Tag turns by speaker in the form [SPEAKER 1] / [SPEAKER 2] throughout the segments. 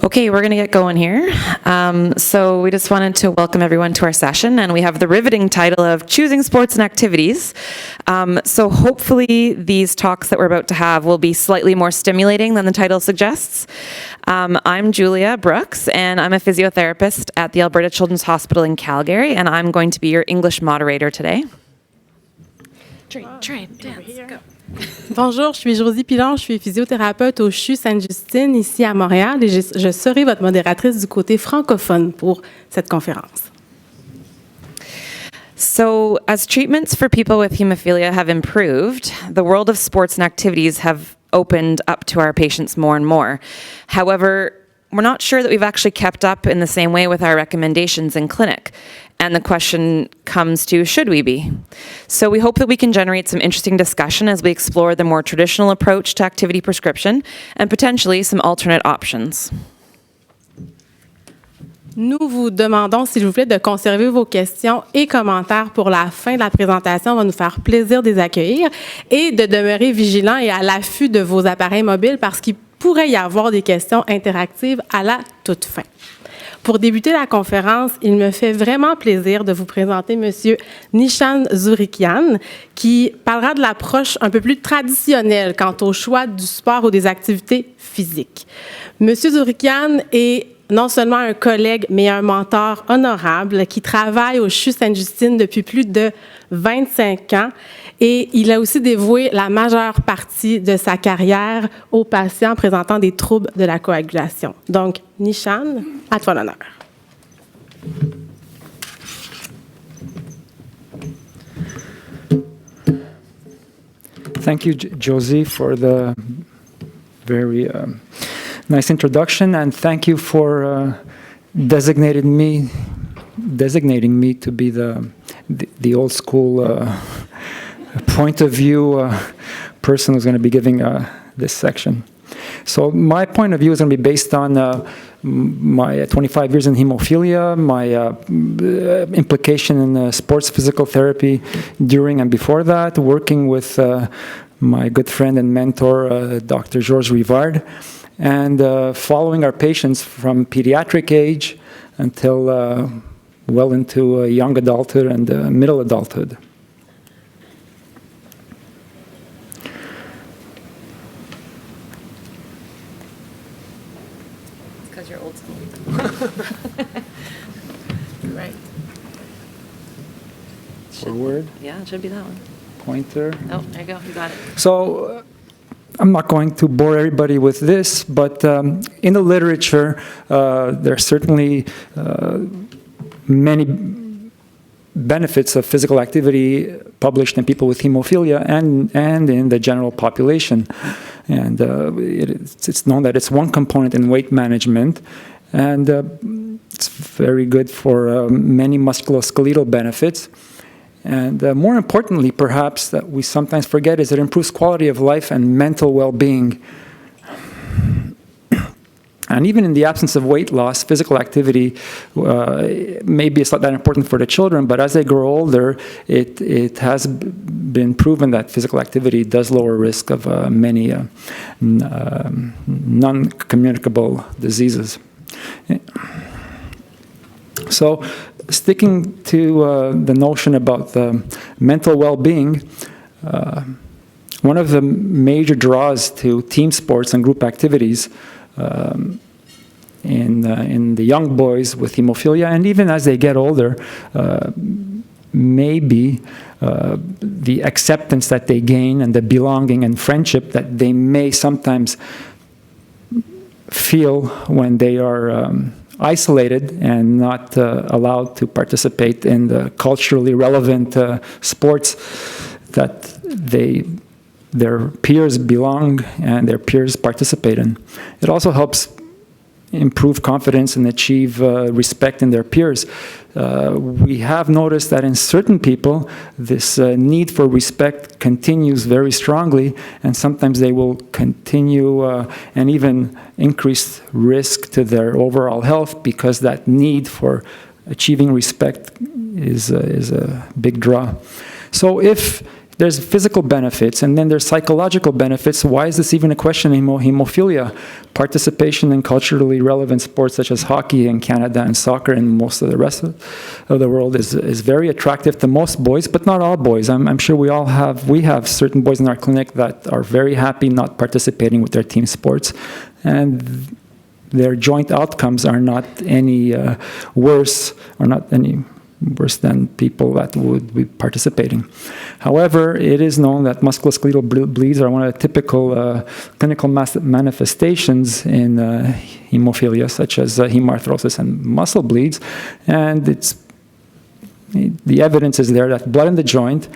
[SPEAKER 1] Okay, we're going to get going here. So we just wanted to welcome everyone to our session, and we have the riveting title of Choosing Sports and Activities. So hopefully these talks that we're about to have will be slightly more stimulating than the title suggests. I'm Julia Brooks, and I'm a physiotherapist at the Alberta Children's Hospital in Calgary, and I'm going to be your English moderator today. Dance, go.
[SPEAKER 2] Bonjour, je suis Josie Pilon, je suis physiothérapeute au CHU Sainte-Justine ici à Montréal et je serai votre modératrice du côté francophone pour cette conférence.
[SPEAKER 1] So, as treatments for people with hemophilia have improved, the world of sports and activities have opened up to our patients more and more. However, we're not sure that we've actually kept up in the same way with our recommendations in clinic. And the question comes to, should we be? So we hope that we can generate some interesting discussion as we explore the more traditional approach to activity prescription and potentially some alternate options.
[SPEAKER 2] Nous vous demandons, s'il vous plaît, de conserver vos questions et commentaires pour la fin de la présentation. On va nous faire plaisir de les accueillir et de demeurer vigilants et à l'affût de vos appareils mobiles parce qu'il pourrait y avoir des questions interactives à la toute fin. Pour débuter la conférence, il me fait vraiment plaisir de vous présenter M. NICHAN ZOURIKIAN, qui parlera de l'approche un peu plus traditionnelle quant au choix du sport ou des activités physiques. M. ZOURIKIAN est non seulement un collègue, mais un mentor honorable qui travaille au CHU Sainte-Justine depuis plus de 25 ans et il a aussi dévoué la majeure partie de sa carrière aux patients présentant des troubles de la coagulation. Donc, NICHAN, à toi l'honneur.
[SPEAKER 3] Thank you, Josie, for the very nice introduction, and thank you for designating me to be the old school point of view person who's going to be giving this section. So my point of view is going to be based on my 25 years in hemophilia, my implication in sports physical therapy during and before that, working with my good friend and mentor, Dr. Georges Rivard, and following our patients from pediatric age until well into young adulthood and middle adulthood.
[SPEAKER 1] It's because you're old school.
[SPEAKER 2] Right.
[SPEAKER 3] Forward.
[SPEAKER 1] Yeah, it should be that one.
[SPEAKER 3] Pointer.
[SPEAKER 1] Oh, there you go. You got it.
[SPEAKER 3] So I'm not going to bore everybody with this, but in the literature, there are certainly many benefits of physical activity published in people with hemophilia and in the general population. And it's known that it's one component in weight management, and it's very good for many musculoskeletal benefits. And more importantly, perhaps, that we sometimes forget is it improves quality of life and mental well-being. And even in the absence of weight loss, physical activity maybe it's not that important for the children, but as they grow older, it has been proven that physical activity does lower risk of many non-communicable diseases. So, sticking to the notion about the mental well-being, one of the major draws to team sports and group activities in the young boys with hemophilia, and even as they get older, maybe the acceptance that they gain and the belonging and friendship that they may sometimes feel when they are isolated and not allowed to participate in the culturally relevant sports that their peers belong and their peers participate in. It also helps improve confidence and achieve respect in their peers. We have noticed that in certain people, this need for respect continues very strongly, and sometimes they will continue and even increase risk to their overall health because that need for achieving respect is a big draw. So if there's physical benefits, and then there's psychological benefits. Why is this even a question in hemophilia? Participation in culturally relevant sports such as hockey in Canada and soccer in most of the rest of the world is very attractive to most boys, but not all boys. I'm sure we have certain boys in our clinic that are very happy not participating with their team sports, and their joint outcomes are not any worse than people that would be participating. However, it is known that musculoskeletal bleeds are one of the typical clinical manifestations in hemophilia, such as hemarthrosis and muscle bleeds, and the evidence is there that blood in the joint,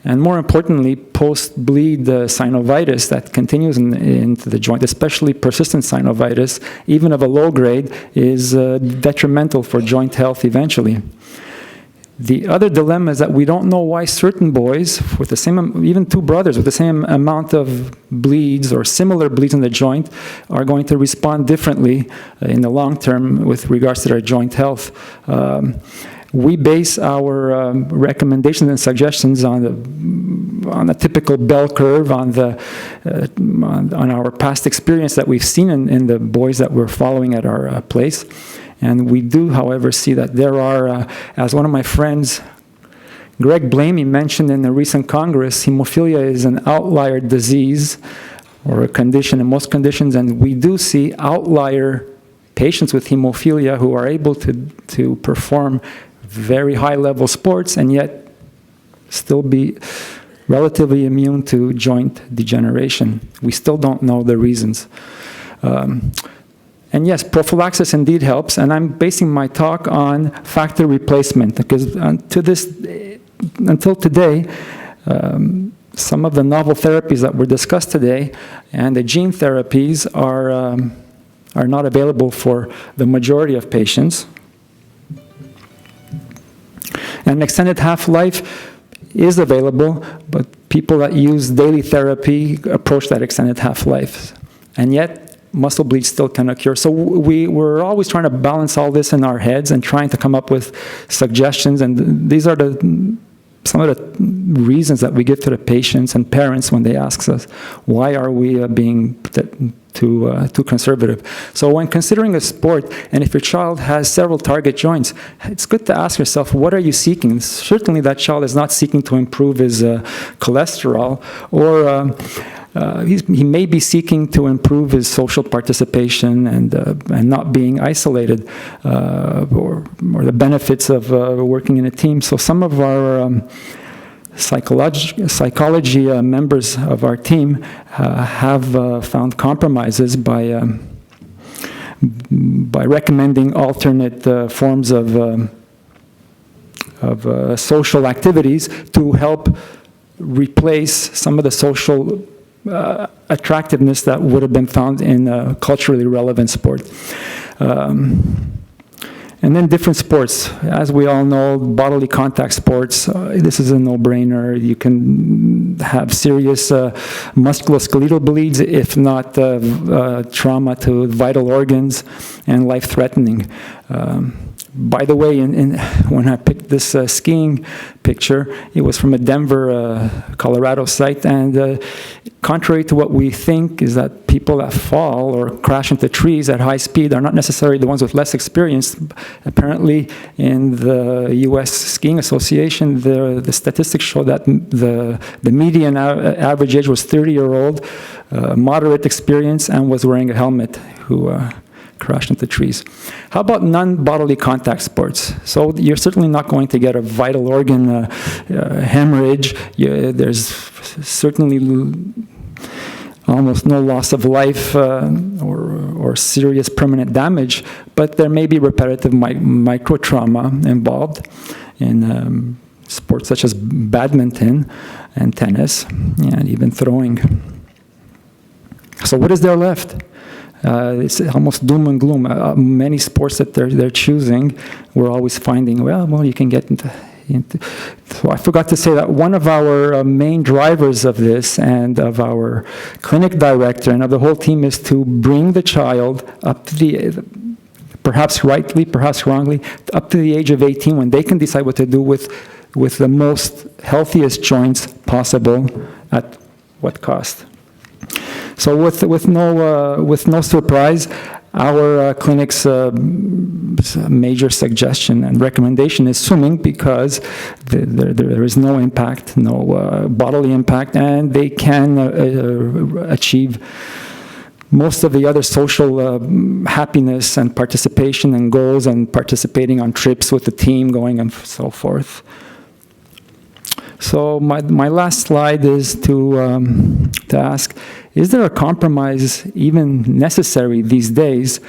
[SPEAKER 3] and more importantly, post-bleed synovitis that continues into the joint, especially persistent synovitis, even of a low grade, is detrimental for joint health eventually. The other dilemma is that we don't know why certain boys with the same, even two brothers with the same amount of bleeds or similar bleeds in the joint are going to respond differently in the long term with regards to their joint health. We base our recommendations and suggestions on a typical bell curve, on our past experience that we've seen in the boys that we're following at our place. And we do, however, see that there are, as one of my friends, Greg Blamey, mentioned in a recent Congress, hemophilia is an outlier disease or a condition in most conditions, and we do see outlier patients with hemophilia who are able to perform very high-level sports and yet still be relatively immune to joint degeneration. We still don't know the reasons. And yes, prophylaxis indeed helps, and I'm basing my talk on factor replacement, because until today, some of the novel therapies that were discussed today and the gene therapies are not available for the majority of patients. And extended half-life is available, but people that use daily therapy approach that extended half-life. And yet, muscle bleeds still can occur. So we're always trying to balance all this in our heads and trying to come up with suggestions. And these are some of the reasons that we give to the patients and parents when they ask us, why are we being too conservative? So when considering a sport, and if your child has several target joints, it's good to ask yourself, what are you seeking? Certainly that child is not seeking to improve his cholesterol, or he may be seeking to improve his social participation and not being isolated, or the benefits of working in a team. So some of our psychology members of our team have found compromises by recommending alternate forms of social activities to help replace some of the social attractiveness that would have been found in a culturally relevant sport. And then different sports. As we all know, bodily contact sports, this is a no-brainer. You can have serious musculoskeletal bleeds, if not trauma to vital organs, and life-threatening. By the way, when I picked this skiing picture, it was from a Denver, Colorado site, and contrary to what we think is that people that fall or crash into trees at high speed are not necessarily the ones with less experience. Apparently, in the U.S. Skiing Association, the statistics show that the median average age was 30-year-old, moderate experience, and was wearing a helmet, who crashed into trees. How about non-bodily contact sports? So you're certainly not going to get a vital organ hemorrhage. There's certainly almost no loss of life or serious permanent damage, but there may be repetitive micro-trauma involved in sports such as badminton and tennis, and even throwing. So what is there left? It's almost doom and gloom. Many sports that they're choosing, we're always finding, well, you can get into. So I forgot to say that one of our main drivers of this, and of our clinic director and of the whole team, is to bring the child up to the, perhaps rightly, perhaps wrongly, up to the age of 18, when they can decide what to do with with the most healthiest joints possible at what cost. So with no surprise, our clinic's major suggestion and recommendation is swimming because there is no impact, no bodily impact, and they can achieve most of the other social happiness and participation and goals and participating on trips with the team, going and so forth. So my last slide is to ask, is there a compromise even necessary these days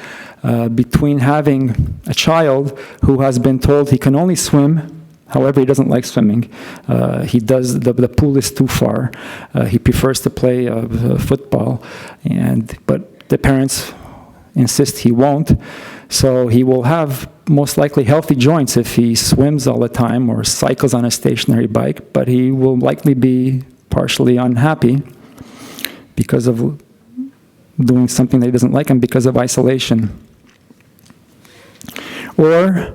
[SPEAKER 3] between having a child who has been told he can only swim, however he doesn't like swimming, the pool is too far, he prefers to play football, but the parents insist he won't, so he will have most likely healthy joints if he swims all the time or cycles on a stationary bike, but he will likely be partially unhappy because of doing something that he doesn't like and because of isolation. Or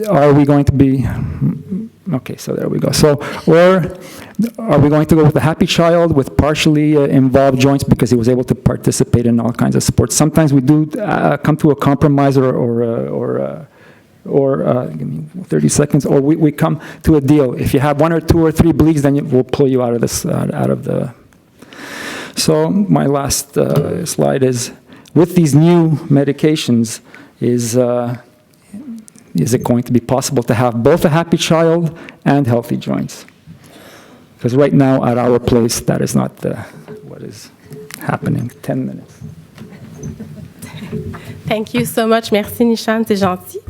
[SPEAKER 3] are we going to be, okay, so there we go. So, or are we going to go with a happy child with partially involved joints because he was able to participate in all kinds of sports? Sometimes we do come to a compromise or give me 30 seconds, or we come to a deal. If you have 1 or 2 or 3 bleeds, then we'll pull you out of this, out of the. So my last slide is, with these new medications, is it going to be possible to have both a happy child and healthy joints? Because right now at our place, that is not what is happening. 10 minutes.
[SPEAKER 2] Thank you so much. Merci, NICHAN. C'est gentil.